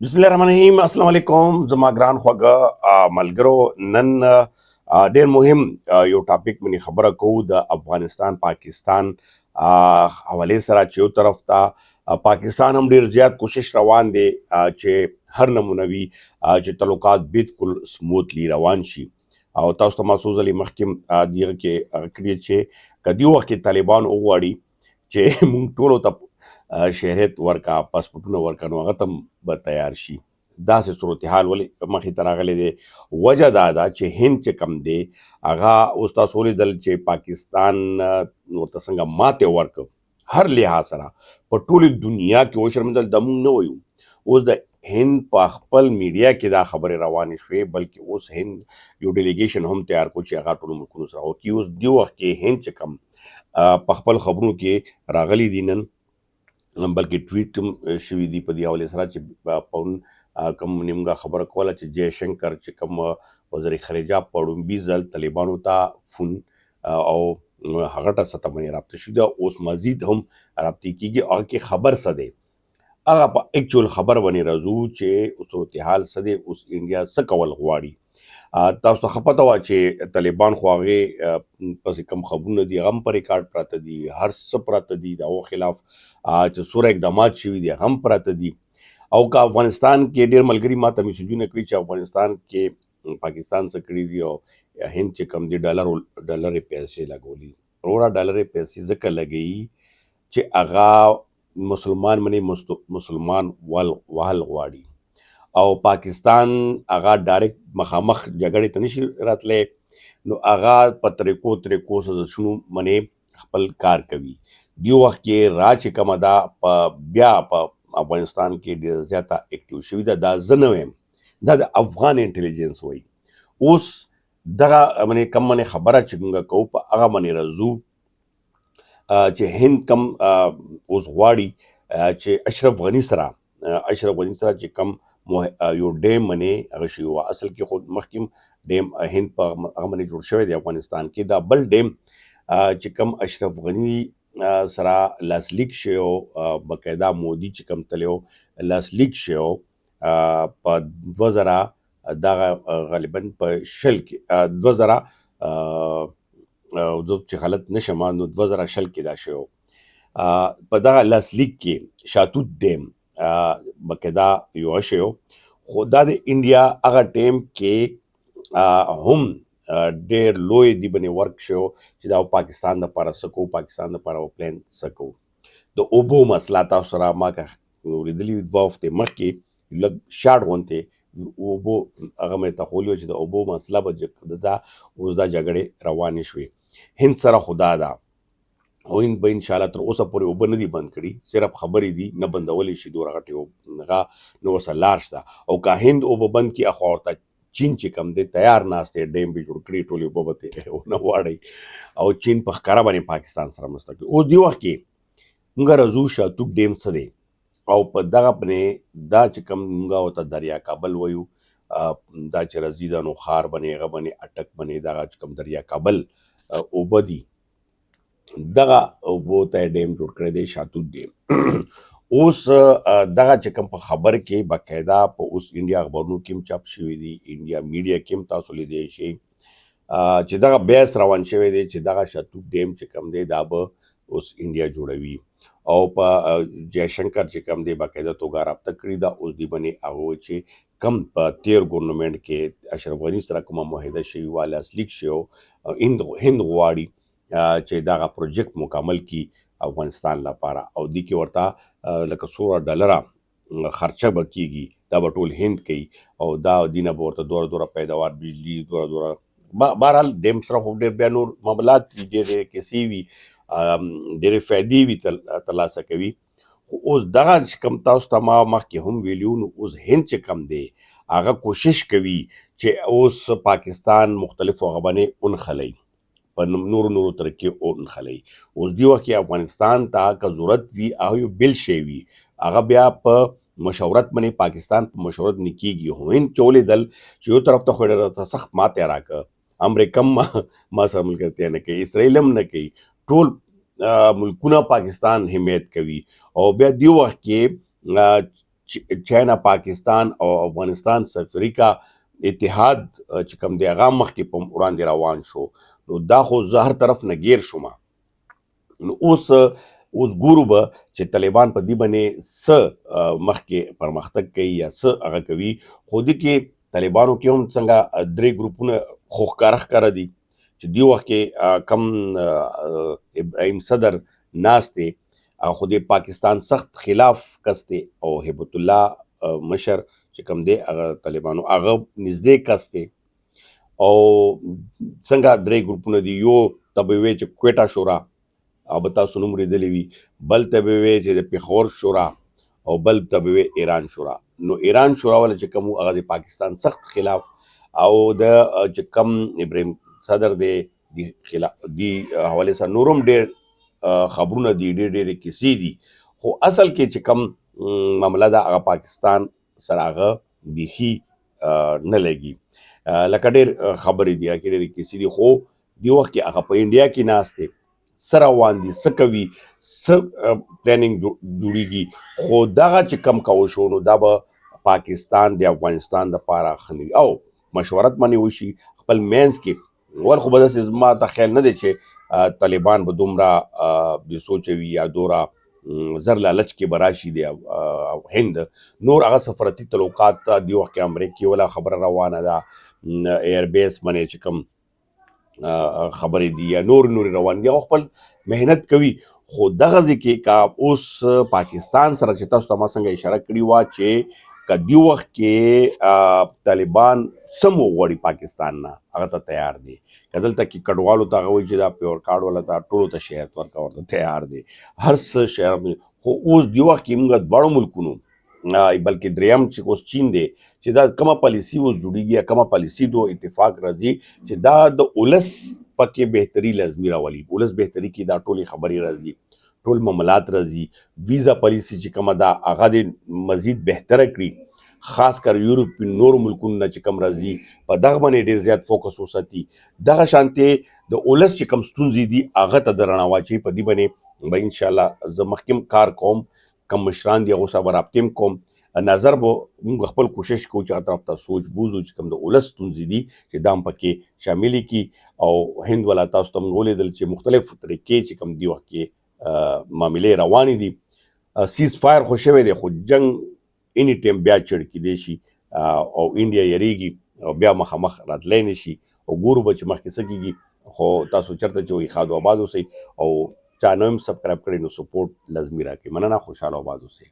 बिस्मिल्लाहिर्रहमानिर्रहीम अस्सलाम वालेकुम जमा ग्रान ख्वागा मलगरो नन ډیر مهم یو ټاپک منی خبره کوو د افغانستان پاکستان حواله سره چې یو طرف ته پاکستان هم ډیر زیات کوشش روان دی چې هر نمونوي چې تعلقات بالکل سموتلی روان شي او تاسو ته محسوس علي مخکم دیغه کې کړی چې کدی وخت کې طالبان وغواړي چې مونږ ټولو ته شهرت ورکا پاسپورتونه ورکا نو هغه تم به تیار شي داسې صورتحال ولې مخې ته راغلی دی وجه دا ده چې هند چې کم دی هغه اوس تاسو ولیدل چې پاکستان ورته څنګه ماتې ورکړ هر لحاظ سره په ټولې دنیا کې وشرمېدل د موږ نه ویو اوس د هند په خپل میډیا کې دا خبرې روانې شوې بلکې اوس هند یو ډیلیګیشن هم تیار کړو چې هغه ټولو ملکونو سره وکړي اوس دې وخت کې هند چې کم په خپل خبرونو کې راغلي دي نن بلکې ټویټ هم شوي دي په دې حوالې سره چې پرون کوم نیمګه خبره کوله چې جے شنکر چې کوم وزیر خارجه په لومبي ځل طالبانو ته فون او هغه ته سطح باندې رابطه شوي ده اوس مزید هم رابطې کېږي هغه کې خبر څه دی هغه په اکچوال خبر باندې راځو چې صورتحال څه دی اوس انډیا څه کول غواړي تاسو ته ښه پته وه چې طالبان خو هغې پسې کوم خبرونه دي هغه هم په ریکارډ پراته دي هر څه پراته دي د هغو خلاف چې څومره اقدامات شوي دي هغه هم پراته دي او که افغانستان کې ډېر ملګري ما ته میسیجونه کړي چې افغانستان کې پاکستان څه کړي دي او هند چې کوم دي ډالرې پیسې لګولي وروره ډالرې پیسې ځکه لګوي چې هغه مسلمان منې مسلمان وهل غواړي او پاکستان هغه ډایرکټ مخامخ جګړې ته نشي راتلی نو هغه په طریقو سازشونو منې خپل کار کوي دې وخت کې را چې کومه ده بیا په افغانستان کې ډېره زیاته اکټیو شوي ده دا زه نه وایم دا د افغان انټلیجنس وایي اوس دغه منې کوم منې خبره چې موږ کوو په هغه منې راځو چې هند کم اوس غواړي چې اشرف غني سره چې کم یو ډیم منې هغه شوي وه اصل کې خو مخکې ډیم هند په هغه منې جوړ شوی دی افغانستان کې دا بل ډیم چې کم اشرف غني سره لاسلیک شوی و باقاعده مودي چې کوم تللی و لاسلیک شوی و په 2000 دغه غالبا په شل کې 2000 زه چې غلط نشم نو 2010 کې دا شوی و په دغه لاسلیک کې شاتوت ډیم باقاعده یو شوی و خو دا د انډیا هغه ټیم کې هم ډېر لوی دی باندې ورک شو چې دا پاکستان دپاره څه کوو پاکستان دپاره پلان څه کوو د اوبو مسله تاسو سره ما که اورېدلي وي 2 هفتې مخکې لږ شاټ غوندې اوبو هغه مې ته ښوولي وه چې د اوبو مسله به دا اوس دا جګړې روانې شوې هند سره خو دا ده او هند به انشاءالله تر اوسه پورې اوبه نه دي بند کړي صرف خبرې دي نه بندولی شي دومره غټې هغه نو ورسره لار شته او که هند اوبه بند کړي اخوا ورته چین چې کم دی تیار ناست دی ډیم به جوړ کړي ټولې اوبه به ترې ونه غواړئ او چین په ښکاره باندې پاکستان سره مرسته کوي اوس دې وخت کې موږ راځو شاتوت ډیم څه دی او په دغه باندې دا چې کوم موږ ورته دریا کابل وایو دا چې راځي د نوخار باندې هغه باندې اټک باندې دغه چې کوم دریا کابل اوبه دي دغه اوبو ته ډیم جوړ کړی دی شاتوت ډیم اوس دغه چې کوم په خبر کې باقاعده په اوس انډیا اخبارونو کې هم چاپ شوي دي انډیا میډیا کې هم تاسو لیدلی شئ چې دغه بحث روان شوی دی چې دغه شاتوت ډیم چې کوم دی دا به اوس انډیا جوړوي او په جے شنکر چې کوم دی باقاعده توګه رابطه کړې ده اوس دې باندې هغه چې کم په تیر ګورنمنټ کې اشرف غني سره کومه معاهده شوي وه لاسلیک شوی هند غواړي چې دغه پروجیکټ مکمل کی افغانستان لپاره او دې کې ورته لکه $16 خرچه به کېږي دا به ټول هند کوي او دا دینه به ورته دوره پیداوار بجلی دوره بهرحال ډیم سره خو ډېر بیا نور معاملات ډېرې کیسې وي ډېرې فایدې وي ترلاسه کوي خو اوس دغه چې کوم تاسو ته ما مخکې هم ویلي نو اوس هند چې کم دی هغه کوشش کوي چې اوس پاکستان مختلفو هغه باندې ونښلوي په نورو طریقې ونښلوي اوس دې وخت کې افغانستان ته که ضرورت وي هغه یو بل شی وي هغه بیا په مشورت باندې پاکستان په مشورت نه کېږي خو هند چې ولیدل چې یو طرف ته خو ډېره سخت ماتې راکړه امریکا هم ما سره ملګرتیا نه کوي اسرائیل هم نه کوي ټول ملکونه پاکستان حمایت کوي او بیا دې وخت کې چاینا پاکستان او افغانستان سفریکا اتحاد چې کوم دی هغه مخکې په وړاندې روان شو نو دا خو زه هر طرف نه گیر شوم نو اوس ګورو به چې طالبان په دې باندې څه مخکې پرمختګ کوي یا څه هغه کوي خو دې کې طالبانو کې هم څنګه درې ګروپونه خو ښکاره دي چې دی وخت کې کم ابراهیم صدر ناست دی خو د پاکستان سخت خلاف کس دی او هیبت الله مشر چې کوم دی هغه طالبانو هغه نږدې کس دی او څنګه درې ګروپونه دي یو ته به وایي چې کویټا شورا او به تاسو نوم اورېدلی وي بل ته به وایي چې د پېښور شورا او بل ته به وایي ایران شورا نو ایران شورا والا چې کوم هغه د پاکستان سخت خلاف او د چې کوم ابراهیم صدر دی حوالې سره نورم ډېر خبرونه دي ډېرې کیسې دي خو اصل کې چې کوم معامله ده هغه پاکستان سره هغه بیخي نه لګي لکه ډېر خبرې دي هغه ډېرې کیسې دي خو دې وخت کې هغه په انډیا کې ناست دی څه روان دي څه کوي څه پلانینګ جوړیږي خو دغه چې کم کوو شو نو دا به پاکستان د افغانستان دپاره ښه نه وي او مشورت باندې وشي خپل مینځ کې ول خو به داسې زما ته خیال نه دی چې طالبان به دومره بې سوچه وي یا دومره زر لالچ کې به راشي د هند نور هغه سفارتي تعلقات ته دې وخت کې امریکې ولا خبره روانه ده ایربیس باندې چې کوم خبرې دي یا نور روان دي او خپل مهنت کوي خو دغه ځای کې که اوس پاکستان سره چې تاسو ته ما څنګه اشاره کړې وه چې که دې وخت کې طالبان څه مو غواړي پاکستان نه هغه ته تیار دی که دلته کې کډوالو ته هغه وایي چې دا پیور کارډ والا ته ټولو ته شهرت ورکوه ورته تیار دی هر څه شهر خو اوس دې وخت کې موږ دواړو ملکونو بلکې دریم چې اوس چین دی چې دا کومه پالیسي اوس جوړیږي یا کومه پالیسي دو اتفاق راځي چې دا د ولس پکې بهتري لازمي راولي ولس بهتري کې دا ټولې خبرې راځي ټول معاملات راځي ویزا پالیسي چې کومه ده هغه دې مزید بهتره کړي خاص کر یورپ نور ملکونو نه چې کوم راځي په دغه باندې ډېر زیات فوکس وساتي دغه شانتې د ولس چې کوم ستونزې دي هغه ته د رڼا واچوي په دې باندې به انشاءالله زه مخکې کار کوم کم مشران دي هغو سره به رابطې کوم نظر به موږ خپل کوشش کوو چې هغه طرف ته سوچ بوځو چې کوم د ولس ستونزې دي چې دا هم پکې شاملې کړي او هند والا تاسو ته موږ ولیدل چې مختلف طریقې چې کوم دې وخت کې معاملې روانې دي سیز فایر خو شوی دی خو جنګ اني ټایم بیا چړ کیدی شي او انډیا یریږي او بیا مخامخ راتلی نه شي او ګورو به چې مخکې څه کېږي خو تاسو چېرته چې وایي ښاد و آباد اوسئ او چا نه هم سبسکرایب کړی نو سپورټ لازمي راکړئ مننه خوشحاله آباد اوسئ